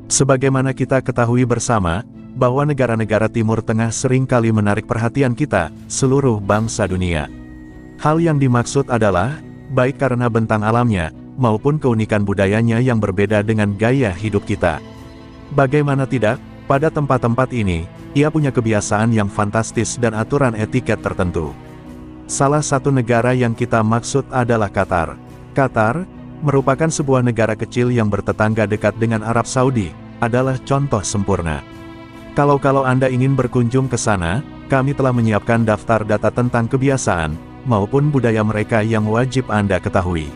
Sebagaimana kita ketahui bersama, bahwa negara-negara Timur Tengah sering kali menarik perhatian kita, seluruh bangsa dunia. Hal yang dimaksud adalah, baik karena bentang alamnya, maupun keunikan budayanya yang berbeda dengan gaya hidup kita. Bagaimana tidak, pada tempat-tempat ini, ia punya kebiasaan yang fantastis dan aturan etiket tertentu. Salah satu negara yang kita maksud adalah Qatar. Qatar, merupakan sebuah negara kecil yang bertetangga dekat dengan Arab Saudi, adalah contoh sempurna. Kalau Anda ingin berkunjung ke sana, kami telah menyiapkan daftar data tentang kebiasaan, maupun budaya mereka yang wajib Anda ketahui.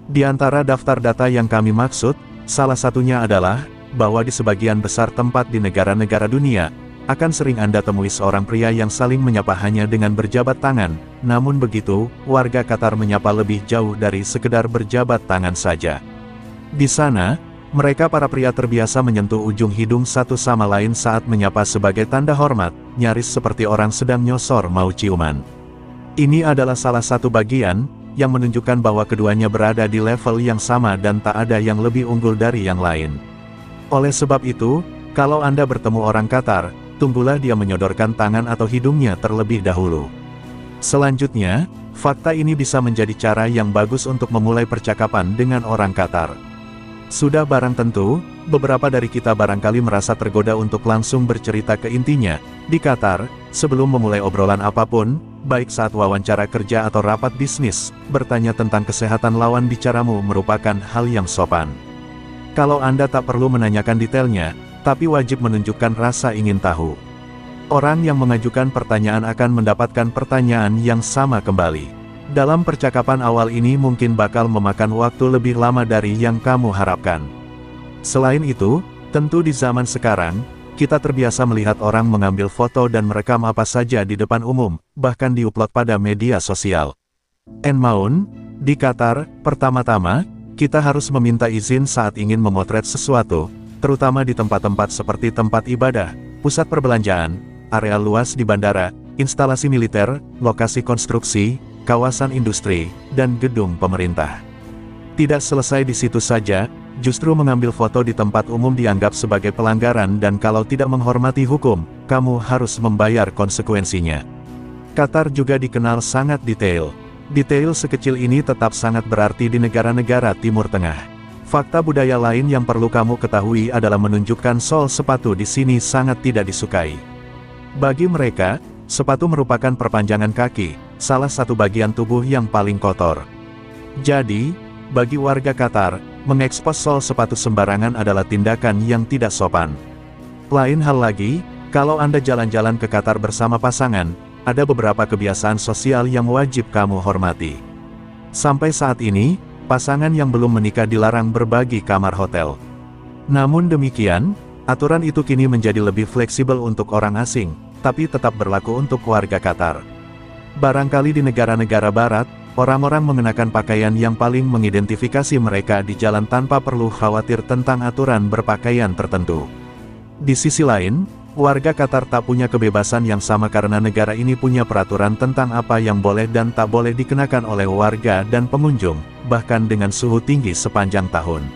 Di antara daftar data yang kami maksud, salah satunya adalah, bahwa di sebagian besar tempat di negara-negara dunia, akan sering Anda temui seorang pria yang saling menyapa hanya dengan berjabat tangan, namun begitu, warga Qatar menyapa lebih jauh dari sekedar berjabat tangan saja. Di sana, mereka para pria terbiasa menyentuh ujung hidung satu sama lain saat menyapa sebagai tanda hormat, nyaris seperti orang sedang nyosor mau ciuman. Ini adalah salah satu bagian, yang menunjukkan bahwa keduanya berada di level yang sama dan tak ada yang lebih unggul dari yang lain. Oleh sebab itu, kalau Anda bertemu orang Qatar, tunggulah dia menyodorkan tangan atau hidungnya terlebih dahulu. Selanjutnya, fakta ini bisa menjadi cara yang bagus untuk memulai percakapan dengan orang Qatar. Sudah barang tentu, beberapa dari kita barangkali merasa tergoda untuk langsung bercerita ke intinya. Di Qatar, sebelum memulai obrolan apapun, baik saat wawancara kerja atau rapat bisnis, bertanya tentang kesehatan lawan bicaramu merupakan hal yang sopan. Kalau Anda tak perlu menanyakan detailnya, tapi wajib menunjukkan rasa ingin tahu. Orang yang mengajukan pertanyaan akan mendapatkan pertanyaan yang sama kembali. Dalam percakapan awal ini mungkin bakal memakan waktu lebih lama dari yang kamu harapkan. Selain itu, tentu di zaman sekarang, kita terbiasa melihat orang mengambil foto dan merekam apa saja di depan umum, bahkan diupload pada media sosial. Di Qatar, pertama-tama, kita harus meminta izin saat ingin memotret sesuatu, terutama di tempat-tempat seperti tempat ibadah, pusat perbelanjaan, area luas di bandara, instalasi militer, lokasi konstruksi, kawasan industri, dan gedung pemerintah. Tidak selesai di situ saja, justru mengambil foto di tempat umum dianggap sebagai pelanggaran dan kalau tidak menghormati hukum, kamu harus membayar konsekuensinya. Qatar juga dikenal sangat detail. Detail sekecil ini tetap sangat berarti di negara-negara Timur Tengah. Fakta budaya lain yang perlu kamu ketahui adalah menunjukkan sol sepatu di sini sangat tidak disukai. Bagi mereka, sepatu merupakan perpanjangan kaki, salah satu bagian tubuh yang paling kotor. Jadi, bagi warga Qatar, mengekspos sol sepatu sembarangan adalah tindakan yang tidak sopan. Lain hal lagi, kalau Anda jalan-jalan ke Qatar bersama pasangan, ada beberapa kebiasaan sosial yang wajib kamu hormati. Sampai saat ini, pasangan yang belum menikah dilarang berbagi kamar hotel. Namun demikian, aturan itu kini menjadi lebih fleksibel untuk orang asing, tapi tetap berlaku untuk warga Qatar. Barangkali di negara-negara barat, orang-orang mengenakan pakaian yang paling mengidentifikasi mereka di jalan tanpa perlu khawatir tentang aturan berpakaian tertentu. Di sisi lain, warga Qatar tak punya kebebasan yang sama karena negara ini punya peraturan tentang apa yang boleh dan tak boleh dikenakan oleh warga dan pengunjung, bahkan dengan suhu tinggi sepanjang tahun.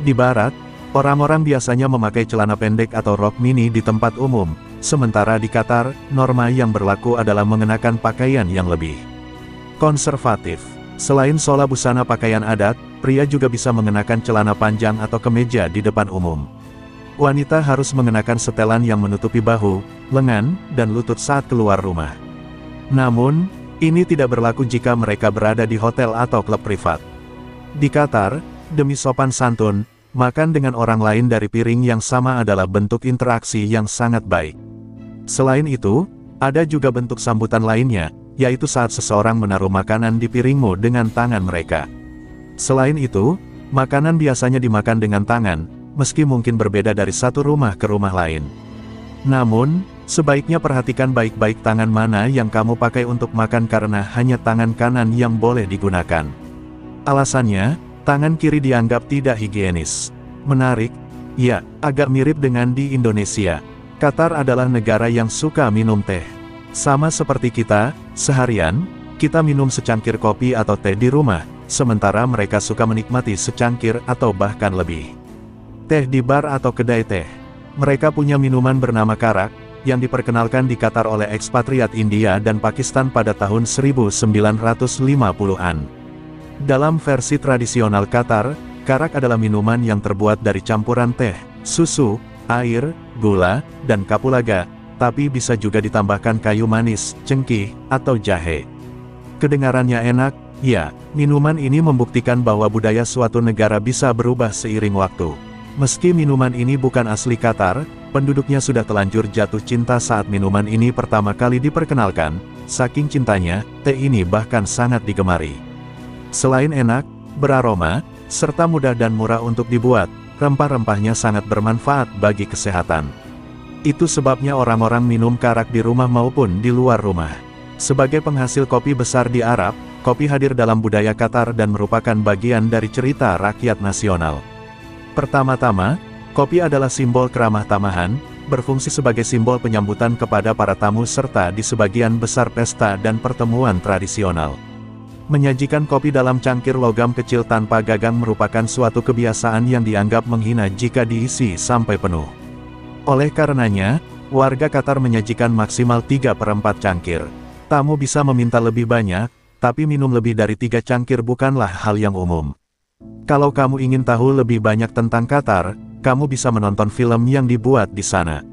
Di barat, orang-orang biasanya memakai celana pendek atau rok mini di tempat umum, sementara di Qatar, norma yang berlaku adalah mengenakan pakaian yang lebih konservatif. Selain sola busana pakaian adat, pria juga bisa mengenakan celana panjang atau kemeja di depan umum. Wanita harus mengenakan setelan yang menutupi bahu, lengan, dan lutut saat keluar rumah. Namun, ini tidak berlaku jika mereka berada di hotel atau klub privat. Di Qatar, demi sopan santun, makan dengan orang lain dari piring yang sama adalah bentuk interaksi yang sangat baik. Selain itu, ada juga bentuk sambutan lainnya, yaitu saat seseorang menaruh makanan di piringmu dengan tangan mereka. Selain itu, makanan biasanya dimakan dengan tangan, meski mungkin berbeda dari satu rumah ke rumah lain. Namun, sebaiknya perhatikan baik-baik tangan mana yang kamu pakai untuk makan karena hanya tangan kanan yang boleh digunakan. Alasannya, tangan kiri dianggap tidak higienis. Menarik? Ya, agak mirip dengan di Indonesia. Qatar adalah negara yang suka minum teh. Sama seperti kita, seharian, kita minum secangkir kopi atau teh di rumah, sementara mereka suka menikmati secangkir atau bahkan lebih. Teh di bar atau kedai teh. Mereka punya minuman bernama karak, yang diperkenalkan di Qatar oleh ekspatriat India dan Pakistan pada tahun 1950-an. Dalam versi tradisional Qatar, karak adalah minuman yang terbuat dari campuran teh, susu, air, gula, dan kapulaga, tapi bisa juga ditambahkan kayu manis, cengkih, atau jahe. Kedengarannya enak, ya, minuman ini membuktikan bahwa budaya suatu negara bisa berubah seiring waktu. Meski minuman ini bukan asli Qatar, penduduknya sudah telanjur jatuh cinta saat minuman ini pertama kali diperkenalkan. Saking cintanya, teh ini bahkan sangat digemari. Selain enak, beraroma, serta mudah dan murah untuk dibuat, rempah-rempahnya sangat bermanfaat bagi kesehatan. Itu sebabnya orang-orang minum karak di rumah maupun di luar rumah. Sebagai penghasil kopi besar di Arab, kopi hadir dalam budaya Qatar dan merupakan bagian dari cerita rakyat nasional. Pertama-tama, kopi adalah simbol keramah tamahan, berfungsi sebagai simbol penyambutan kepada para tamu serta di sebagian besar pesta dan pertemuan tradisional. Menyajikan kopi dalam cangkir logam kecil tanpa gagang merupakan suatu kebiasaan yang dianggap menghina jika diisi sampai penuh. Oleh karenanya, warga Qatar menyajikan maksimal 3/4 cangkir. Tamu bisa meminta lebih banyak, tapi minum lebih dari 3 cangkir bukanlah hal yang umum. Kalau kamu ingin tahu lebih banyak tentang Qatar, kamu bisa menonton film yang dibuat di sana.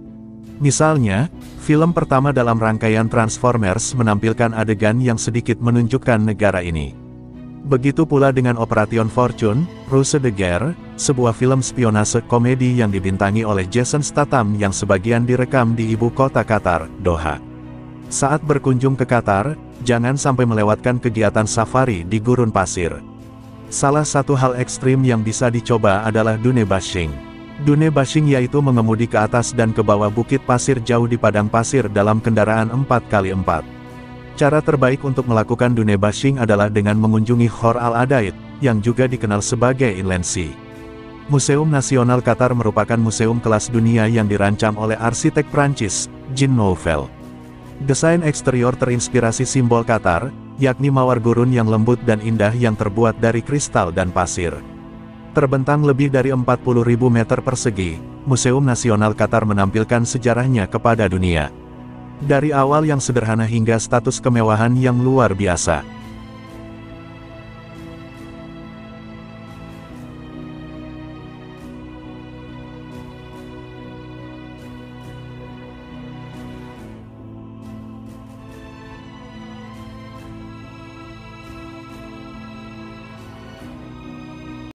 Misalnya, film pertama dalam rangkaian Transformers menampilkan adegan yang sedikit menunjukkan negara ini. Begitu pula dengan Operation Fortune, Ruse de Guerre, sebuah film spionase komedi yang dibintangi oleh Jason Statham yang sebagian direkam di ibu kota Qatar, Doha. Saat berkunjung ke Qatar, jangan sampai melewatkan kegiatan safari di gurun pasir. Salah satu hal ekstrim yang bisa dicoba adalah dune bashing. Dune bashing yaitu mengemudi ke atas dan ke bawah bukit pasir jauh di padang pasir dalam kendaraan 4x4. Cara terbaik untuk melakukan dune bashing adalah dengan mengunjungi Khor Al-Adaid, yang juga dikenal sebagai Inland Sea. Museum Nasional Qatar merupakan museum kelas dunia yang dirancang oleh arsitek Prancis, Jean Nouvel. Desain eksterior terinspirasi simbol Qatar, yakni mawar gurun yang lembut dan indah yang terbuat dari kristal dan pasir. Terbentang lebih dari 40.000 meter persegi, Museum Nasional Qatar menampilkan sejarahnya kepada dunia. Dari awal yang sederhana hingga status kemewahan yang luar biasa.